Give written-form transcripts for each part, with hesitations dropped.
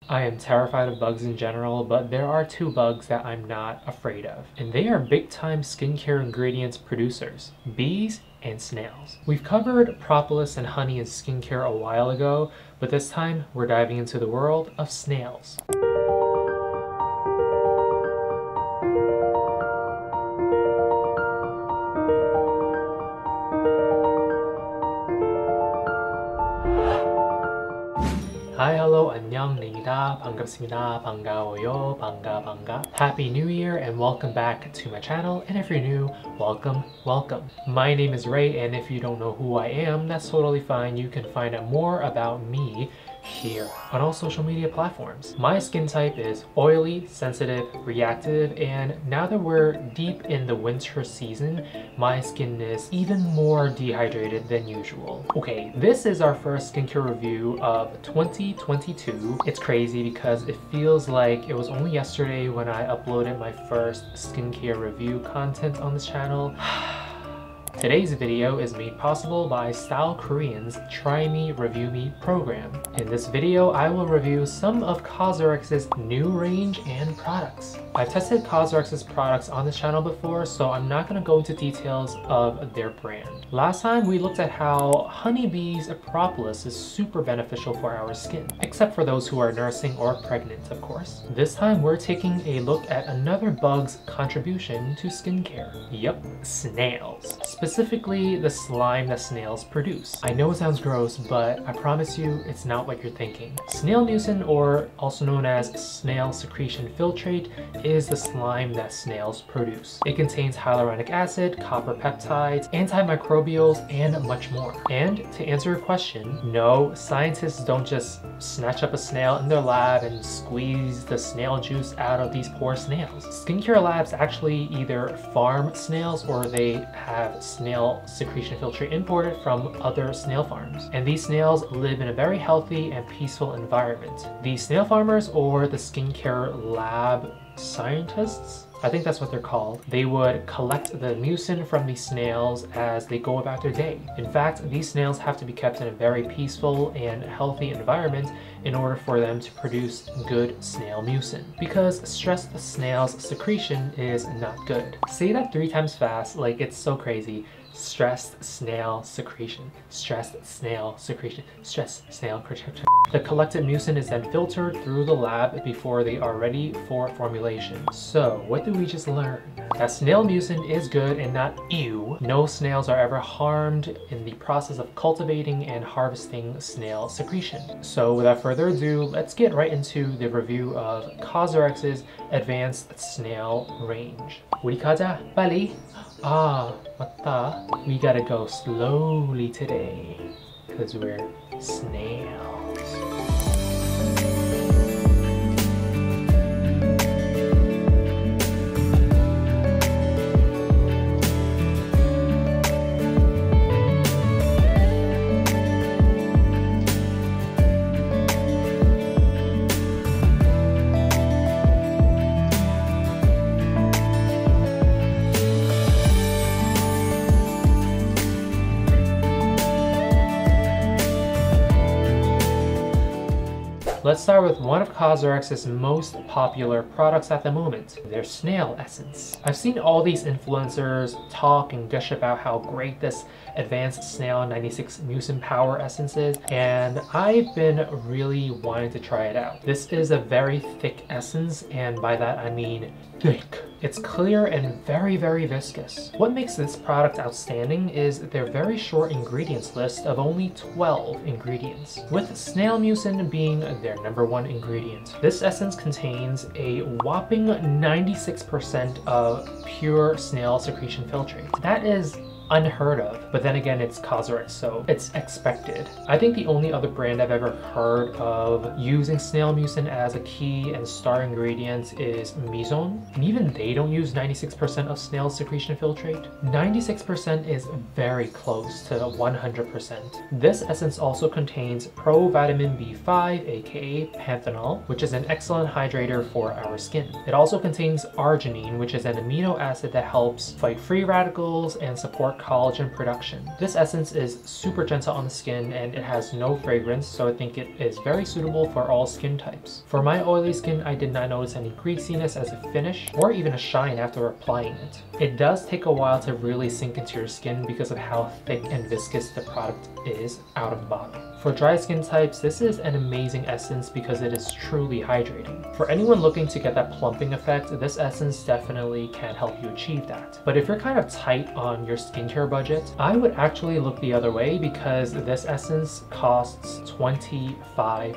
I am terrified of bugs in general, but there are two bugs that I'm not afraid of, and they are big-time skincare ingredients producers, bees and snails. We've covered propolis and honey in skincare a while ago, but this time we're diving into the world of snails. Hi, hello, 안녕입니다. 반갑습니다. 반가워요. 반가. Happy New Year and welcome back to my channel. And if you're new, welcome. My name is Ray, and if you don't know who I am, that's totally fine. You can find out more about me here on all social media platforms. My skin type is oily, sensitive, reactive, and now that we're deep in the winter season, my skin is even more dehydrated than usual. Okay, this is our first skincare review of 2022. It's crazy because it feels like it was only yesterday when I uploaded my first skincare review content on this channel. Today's video is made possible by StyleKorean's Try Me, Review Me program. In this video, I will review some of COSRX's new range and products. I've tested COSRX's products on this channel before, so I'm not going to go into details of their brand. Last time we looked at how honeybees propolis is super beneficial for our skin, except for those who are nursing or pregnant, of course. This time we're taking a look at another bug's contribution to skincare. Yup, snails. Specifically, the slime that snails produce. I know it sounds gross, but I promise you it's not what you're thinking. Snail mucin, or also known as snail secretion filtrate, is the slime that snails produce. It contains hyaluronic acid, copper peptides, antimicrobials, and much more. And to answer your question, no, scientists don't just snatch up a snail in their lab and squeeze the snail juice out of these poor snails. Skincare labs actually either farm snails or they have snail secretion filtrate imported from other snail farms. And these snails live in a very healthy and peaceful environment. The snail farmers, or the skincare lab scientists, I think that's what they're called, they would collect the mucin from these snails as they go about their day. In fact, these snails have to be kept in a very peaceful and healthy environment in order for them to produce good snail mucin, because stressed snails secretion is not good. Say that 3 times fast, like it's so crazy. Stressed snail secretion. Stressed snail secretion. Stressed snail secretion. The collected mucin is then filtered through the lab before they are ready for formulation. So, what did we just learn? That snail mucin is good and not ew. No snails are ever harmed in the process of cultivating and harvesting snail secretion. So, without further ado, let's get right into the review of COSRX's Advanced Snail range. 우리 가자, 빨리. Ah, 맞다. We gotta go slowly today, because we're snails. Let's start with one of COSRX's most popular products at the moment, their Snail Essence. I've seen all these influencers talk and gush about how great this Advanced Snail 96 Mucin Power Essence is, and I've been really wanting to try it out. This is a very thick essence, and by that I mean thick. It's clear and very viscous. What makes this product outstanding is their very short ingredients list of only 12 ingredients, with snail mucin being their #1 ingredient. This essence contains a whopping 96% of pure snail secretion filtrate. That is unheard of, but then again, it's COSRX, so it's expected. I think the only other brand I've ever heard of using snail mucin as a key and star ingredient is Mucin, and even they don't use 96% of snail secretion filtrate. 96% is very close to 100%. This essence also contains provitamin B5, aka panthenol, which is an excellent hydrator for our skin. It also contains arginine, which is an amino acid that helps fight free radicals and support collagen production. This essence is super gentle on the skin and it has no fragrance, so I think it is very suitable for all skin types. For my oily skin, I did not notice any greasiness as a finish or even a shine after applying it. It does take a while to really sink into your skin because of how thick and viscous the product is out of the bottle. For dry skin types, this is an amazing essence because it is truly hydrating. For anyone looking to get that plumping effect, this essence definitely can help you achieve that. But if you're kind of tight on your skincare budget, I would actually look the other way because this essence costs $25.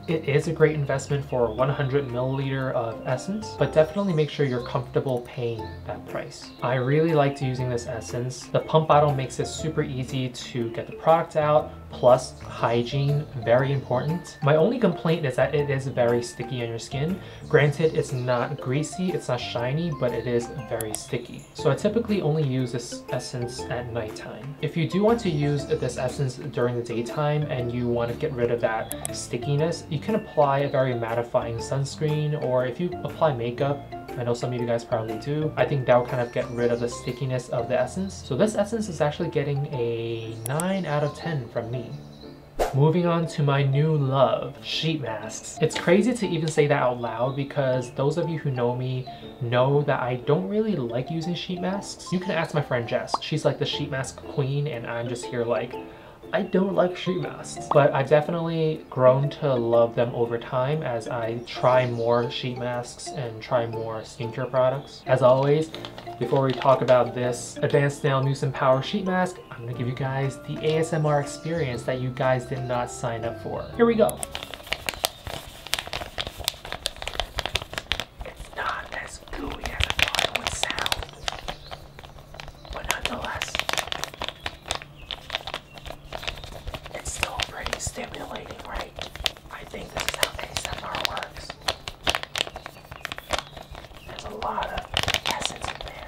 It is a great investment for 100 milliliter of essence, but definitely make sure you're comfortable paying that price. I really liked using this essence. The pump bottle makes it super easy to get the product out, plus hygiene, very important. My only complaint is that it is very sticky on your skin. Granted, it's not greasy, it's not shiny, but it is very sticky. So I typically only use this essence at nighttime. If you do want to use this essence during the daytime and you want to get rid of that stickiness, you can apply a very mattifying sunscreen, or if you apply makeup, I know some of you guys probably do, I think that will kind of get rid of the stickiness of the essence. So this essence is actually getting a 9 out of 10 from me. Moving on to my new love, sheet masks. It's crazy to even say that out loud because those of you who know me know that I don't really like using sheet masks. You can ask my friend Jess. She's like the sheet mask queen and I'm just here like, I don't like sheet masks, but I've definitely grown to love them over time as I try more sheet masks and try more skincare products. As always, before we talk about this Advanced Snail Mucin Power Sheet Mask, I'm gonna give you guys the ASMR experience that you guys did not sign up for. Here we go. It's not as gooey as I thought it would sound, but nonetheless, it's still pretty stimulating, right? I think this is how ASMR works. There's a lot of essence in there.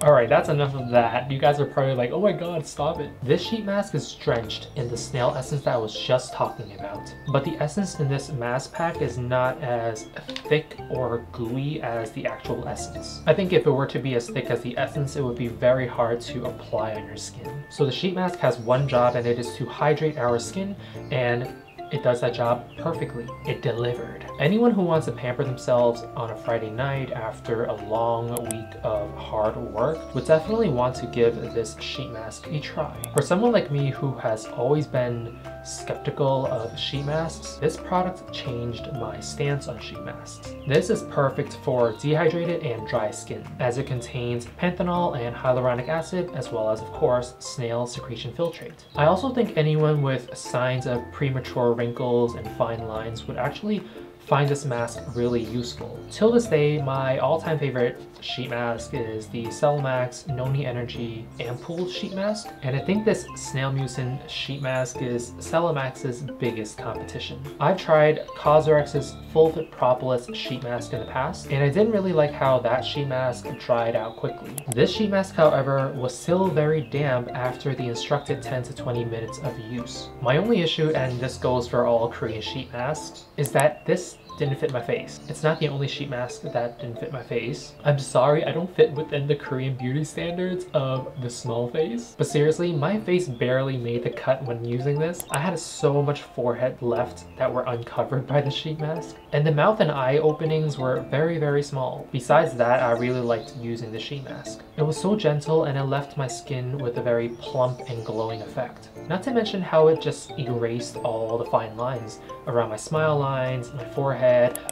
Alright, that's enough of that. You guys are probably like, oh my god, stop it. This sheet mask is drenched in the snail essence that I was just talking about. But the essence in this mask pack is not as thick or gooey as the actual essence. I think if it were to be as thick as the essence, it would be very hard to apply on your skin. So the sheet mask has one job and it is to hydrate our skin, and it does that job perfectly. It delivered. Anyone who wants to pamper themselves on a Friday night after a long week of hard work would definitely want to give this sheet mask a try. For someone like me who has always been skeptical of sheet masks, this product changed my stance on sheet masks. This is perfect for dehydrated and dry skin as it contains panthenol and hyaluronic acid, as well as, of course, snail secretion filtrate. I also think anyone with signs of premature wrinkles and fine lines would actually find this mask really useful. Till this day, my all-time favorite sheet mask is the Cellmax Noni Energy Ampoule sheet mask, and I think this Snail Mucin sheet mask is Cellmax's biggest competition. I've tried COSRX's Full Fit Propolis sheet mask in the past, and I didn't really like how that sheet mask dried out quickly. This sheet mask, however, was still very damp after the instructed 10 to 20 minutes of use. My only issue, and this goes for all Korean sheet masks, is that this didn't fit my face. It's not the only sheet mask that didn't fit my face. I'm sorry, I don't fit within the Korean beauty standards of the small face. But seriously, my face barely made the cut when using this. I had so much forehead left that were uncovered by the sheet mask. And the mouth and eye openings were very, very small. Besides that, I really liked using the sheet mask. It was so gentle and it left my skin with a very plump and glowing effect. Not to mention how it just erased all the fine lines around my smile lines, my forehead.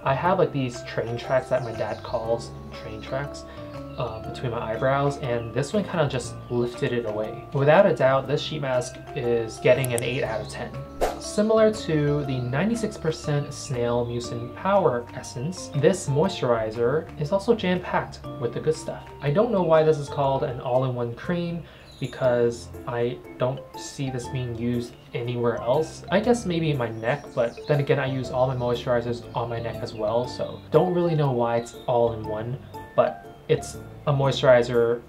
I have like these train tracks that my dad calls train tracks between my eyebrows, and this one kind of just lifted it away. Without a doubt, this sheet mask is getting an 8 out of 10. Similar to the 96% Snail Mucin Power Essence, this moisturizer is also jam-packed with the good stuff. I don't know why this is called an all-in-one cream, because I don't see this being used anywhere else. I guess maybe my neck, but then again, I use all my moisturizers on my neck as well, so don't really know why it's all in one, but it's a moisturizer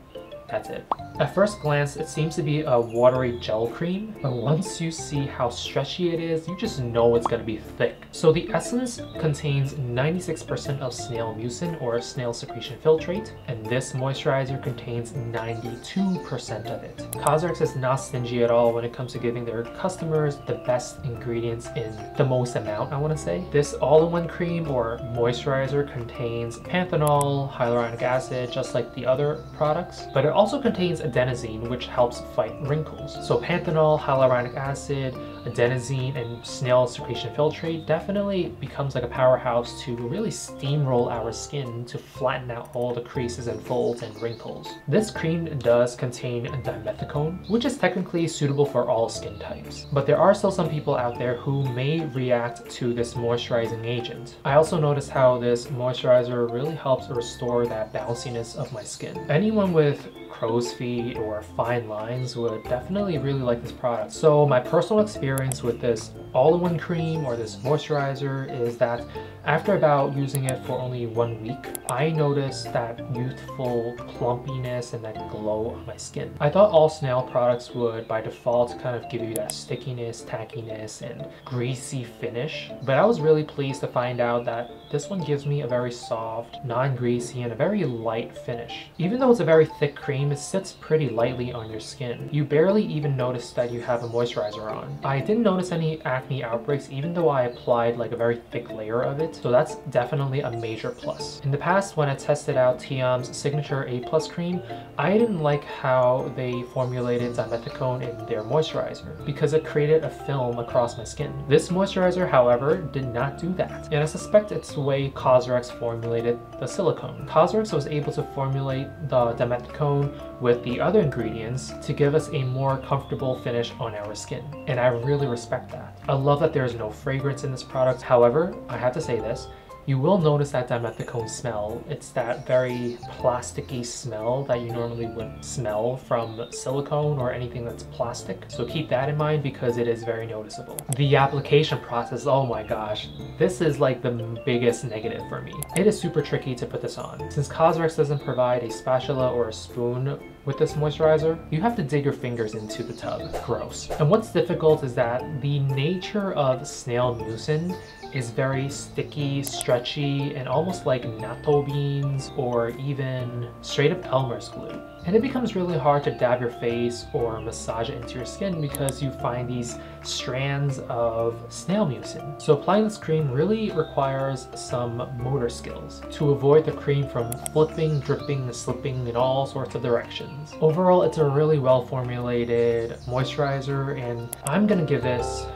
That's it. At first glance, it seems to be a watery gel cream, but once you see how stretchy it is, you just know it's gonna be thick. So the essence contains 96% of snail mucin or snail secretion filtrate, and this moisturizer contains 92% of it. COSRX is not stingy at all when it comes to giving their customers the best ingredients in the most amount, I wanna say. This all-in-one cream or moisturizer contains panthenol, hyaluronic acid, just like the other products, but it also contains adenosine, which helps fight wrinkles. So panthenol, hyaluronic acid, adenosine, and snail secretion filtrate definitely becomes like a powerhouse to really steamroll our skin to flatten out all the creases and folds and wrinkles. This cream does contain dimethicone, which is technically suitable for all skin types, but there are still some people out there who may react to this moisturizing agent. I also noticed how this moisturizer really helps restore that bounciness of my skin. Anyone with crow's feet or fine lines would definitely really like this product. So my personal experience with this all-in-one cream or this moisturizer is that after about using it for only 1 week, I noticed that youthful plumpiness and that glow on my skin. I thought all snail products would by default kind of give you that stickiness, tackiness, and greasy finish, but I was really pleased to find out that this one gives me a very soft, non-greasy, and a very light finish. Even though it's a very thick cream, it sits pretty lightly on your skin. You barely even notice that you have a moisturizer on. I didn't notice any acne outbreaks even though I applied like a very thick layer of it, so that's definitely a major plus. In the past, when I tested out Tiam's signature A+ cream, I didn't like how they formulated dimethicone in their moisturizer because it created a film across my skin. This moisturizer, however, did not do that, and I suspect it's the way COSRX formulated the silicone. COSRX was able to formulate the dimethicone with the other ingredients to give us a more comfortable finish on our skin, and I really respect that. I love that there's no fragrance in this product. However, I have to say this, you will notice that dimethicone smell. It's that very plasticky smell that you normally would smell from silicone or anything that's plastic. So keep that in mind because it is very noticeable. The application process, oh my gosh, this is like the biggest negative for me. It is super tricky to put this on. Since COSRX doesn't provide a spatula or a spoon with this moisturizer, you have to dig your fingers into the tub. Gross. And what's difficult is that the nature of snail mucin is very sticky, stretchy, and almost like natto beans or even straight up Elmer's glue. And it becomes really hard to dab your face or massage it into your skin because you find these strands of snail mucin. So applying this cream really requires some motor skills to avoid the cream from flipping, dripping, slipping in all sorts of directions. Overall, it's a really well formulated moisturizer, and I'm gonna give this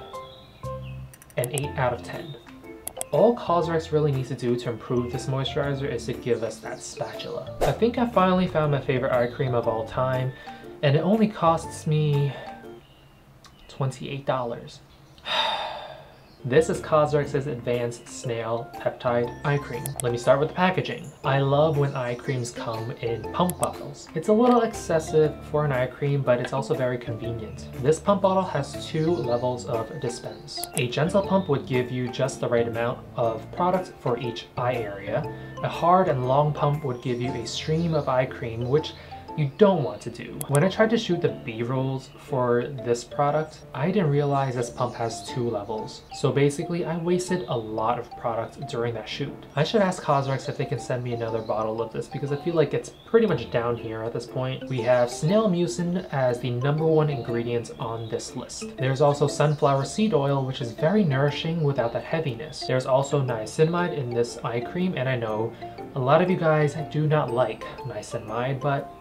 an 8 out of 10. All COSRX really needs to do to improve this moisturizer is to give us that spatula. I think I finally found my favorite eye cream of all time, and it only costs me $28. This is COSRX's Advanced Snail Peptide Eye Cream. Let me start with the packaging. I love when eye creams come in pump bottles. It's a little excessive for an eye cream, but it's also very convenient. This pump bottle has 2 levels of dispense. A gentle pump would give you just the right amount of product for each eye area. A hard and long pump would give you a stream of eye cream, which you don't want to do. When I tried to shoot the B-rolls for this product, I didn't realize this pump has 2 levels. So basically, I wasted a lot of product during that shoot. I should ask COSRX if they can send me another bottle of this because I feel like it's pretty much down here at this point. We have snail mucin as the #1 ingredient on this list. There's also sunflower seed oil, which is very nourishing without that heaviness. There's also niacinamide in this eye cream, and I know a lot of you guys do not like niacinamide, but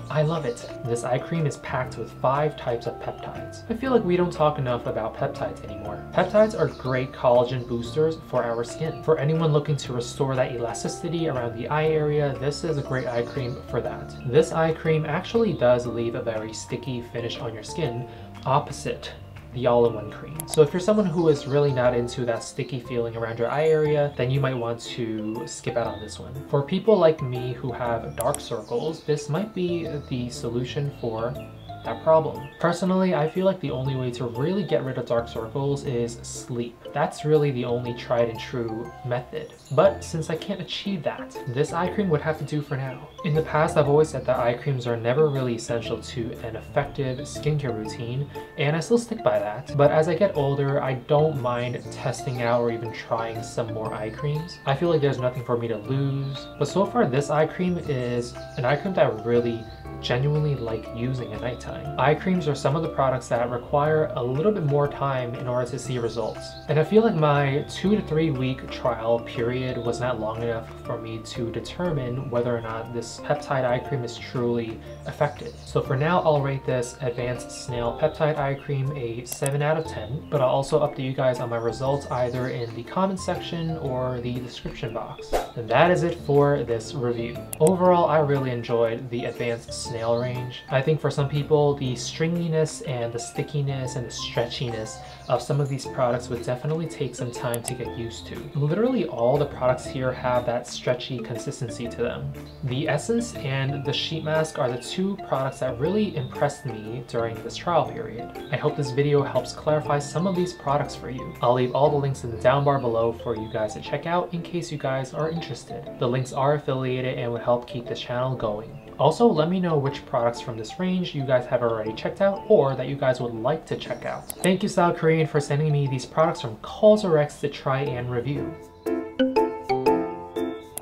I love it. This eye cream is packed with 5 types of peptides. I feel like we don't talk enough about peptides anymore. Peptides are great collagen boosters for our skin. For anyone looking to restore that elasticity around the eye area, this is a great eye cream for that. This eye cream actually does leave a very sticky finish on your skin, opposite the all-in-one cream. So if you're someone who is really not into that sticky feeling around your eye area, then you might want to skip out on this one. For people like me who have dark circles, this might be the solution for that problem. Personally, I feel like the only way to really get rid of dark circles is sleep. That's really the only tried and true method. But since I can't achieve that, this eye cream would have to do for now. In the past, I've always said that eye creams are never really essential to an effective skincare routine, and I still stick by that. But as I get older, I don't mind testing out or even trying some more eye creams. I feel like there's nothing for me to lose. But so far, this eye cream is an eye cream that I really genuinely like using at nighttime. Eye creams are some of the products that require a little bit more time in order to see results. And I feel like my 2 to 3 week trial period was not long enough for me to determine whether or not this peptide eye cream is truly effective. So for now, I'll rate this Advanced Snail Peptide Eye Cream a 7 out of 10, but I'll also update you guys on my results either in the comment section or the description box. And that is it for this review. Overall, I really enjoyed the Advanced Snail range. I think for some people, the stringiness and the stickiness and the stretchiness of some of these products would definitely take some time to get used to. Literally all the products here have that stretchy consistency to them. The Essence and the sheet mask are the two products that really impressed me during this trial period. I hope this video helps clarify some of these products for you. I'll leave all the links in the down bar below for you guys to check out in case you guys are interested. The links are affiliated and will help keep this channel going. Also, let me know which products from this range you guys have already checked out or that you guys would like to check out. Thank you StyleKorean for sending me these products from COSRX to try and review.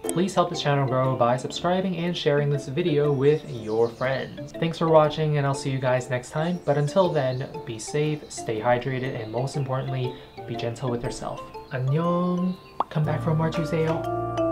Please help this channel grow by subscribing and sharing this video with your friends. Thanks for watching and I'll see you guys next time. But until then, be safe, stay hydrated, and most importantly, be gentle with yourself. 안녕. Come back for more 주세요.